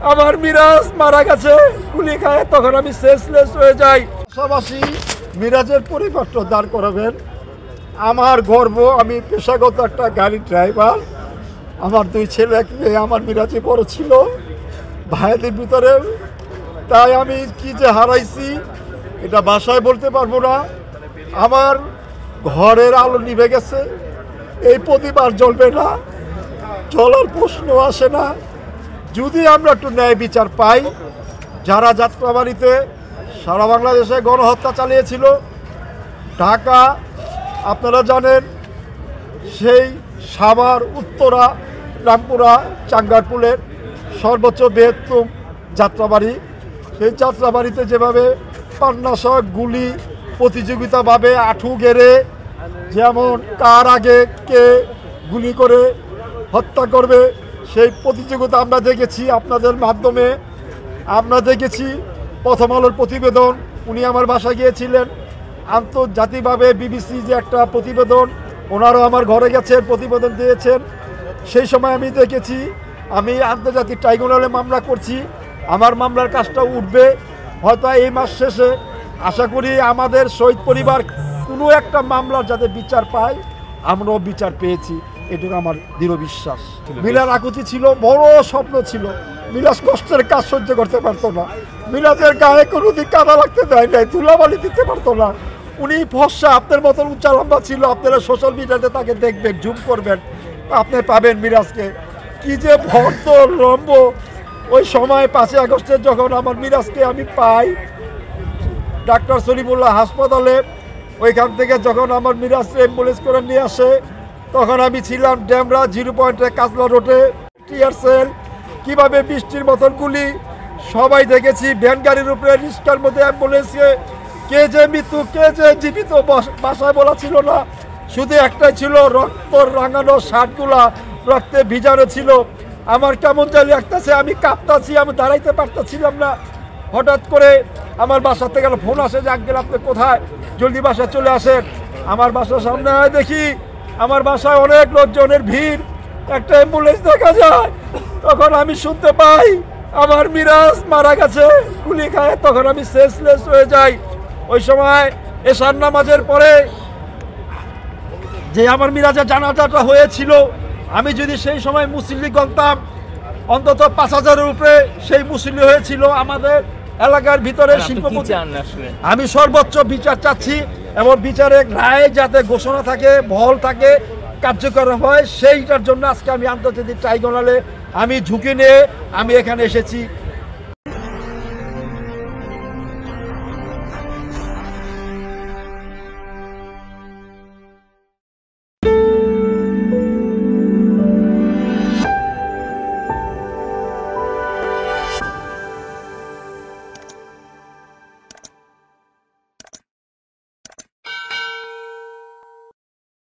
আমার মিরাজ মারা গেছে গুলি খায়, তখন আমি সেন্সলেস হয়ে যাই। পাশাপাশি মিরাজের পরিপত্র দাঁড় করাবেন। আমার গর্ব, আমি পেশাগত একটা গাড়ির ড্রাইভার। আমার 2 ছেলে 1 মেয়ে। আমার মিরাজে বড় ছিল ভাইদের ভিতরে। তাই আমি কি যে হারাইছি এটা ভাষায় বলতে পারবো না। আমার ঘরের আলো নিভে গেছে, এই প্রতিবার জ্বলবে না, চলার প্রশ্ন আসে না। যদি আমরা একটু ন্যায় বিচার পাই, যারা যাত্রাবাড়িতে সারা বাংলাদেশে গণহত্যা চালিয়েছিল, ঢাকা আপনারা জানেন, সেই সাভার, উত্তরা, রামপুরা, চাঙ্গারপুলের সর্বোচ্চ বৃহত্তম যাত্রাবাড়ি, সেই যাত্রাবাড়িতে যেভাবে পান্নাশক গুলি প্রতিযোগিতাভাবে আঁঠু গেড়ে, যেমন কার আগে কে গুলি করে হত্যা করবে, সেই প্রতিযোগিতা আমরা দেখেছি আপনাদের মাধ্যমে। আমরা দেখেছি প্রথম আলোর প্রতিবেদন, উনি আমার বাসায় গিয়েছিলেন। আন্তর্জাতিকভাবে বিবিসি যে একটা প্রতিবেদন, ওনারাও আমার ঘরে গেছেন, প্রতিবেদন দিয়েছেন। সেই সময় আমি দেখেছি। আমি আন্তর্জাতিক ট্রাইব্যুনালে মামলা করছি, আমার মামলার কাজটা উঠবে হয়তো এই মাস শেষে। আশা করি আমাদের শহীদ পরিবার কোনো একটা মামলার যাতে বিচার পায়, আমরাও বিচার পেয়েছি, এটুকু আমার দৃঢ় বিশ্বাস। মিলার আকুতি ছিল, বড় স্বপ্ন ছিল। মিলাজ কষ্টের কাজ সহ্য করতে পারতো না। মিলাজের গায়ে কোনো দিক কাদা লাগতে দেয় নাই, ধুলাবালি দিতে পারতো না। উনি ফর্সা, আপনার মতন উচ্চা লম্বা ছিল। আপনারা সোশ্যাল মিডিয়াতে তাকে দেখবেন, জুম করবেন, আপনি পাবেন মিরাজকে। কি যে ভক্ত লম্ব! ওই সময় 5 আগস্টে যখন আমার মিরাজকে আমি পাই ডাক্তার সলিমুল্লাহ হাসপাতালে, ওইখান থেকে যখন আমার মিরাজকে অ্যাম্বুলেন্স করে নিয়ে আসে, তখন আমি ছিলাম ড্যামরা 0 পয়েন্টে, কাজলা রোডে, টিয়ার সেল। কীভাবে বৃষ্টির মতন গুলি, সবাই দেখেছি। ভ্যান গাড়ির উপরে, রিস্কার মধ্যে অ্যাম্বুলেন্সে, কে যে মৃত্যু কে যে জীবিত বাসায় বলা ছিল না। শুধু একটাই ছিল, রক্ত রাঙানো শার্টগুলা রক্তে ভিজানো ছিল। আমার কেমন জানি লাগতেছে, আমি কাঁপতাছি, আমি দাঁড়াইতে পারতেছিলাম না। হঠাৎ করে আমার বাসা থেকে ফোন আসে যে আঙ্কেল আপনি কোথায়, জলদি বাসায় চলে আসেন। আমার বাসার সামনে দেখি আমার বাসায় অনেক লোকজনের ভিড়, একটা অ্যাম্বুলেন্স দেখা যায়। তখন আমি শুনতে পাই আমার মিরাজ মারা গেছে গুলি খায়, তখন আমি সেন্সলেস হয়ে যাই। ওই সময় এশার নামাজের পরে যে আমার মিরাজের জানাজাটা হয়েছিল, আমি যদি সেই সময় মুসল্লি গণতাম, অন্তত 5000-এর উপরে সেই মুসল্লি হয়েছিল আমাদের এলাকার ভিতরে। শিল্পপতি, আমি সর্বোচ্চ বিচার চাচ্ছি, এবং বিচারের রায় যাতে ঘোষণা থাকে, বহাল থাকে, কার্যকর হয়, সেইটার জন্য আজকে আমি আন্তর্জাতিক ট্রাইব্যুনালে আমি ঝুঁকি নিয়ে আমি এখানে এসেছি।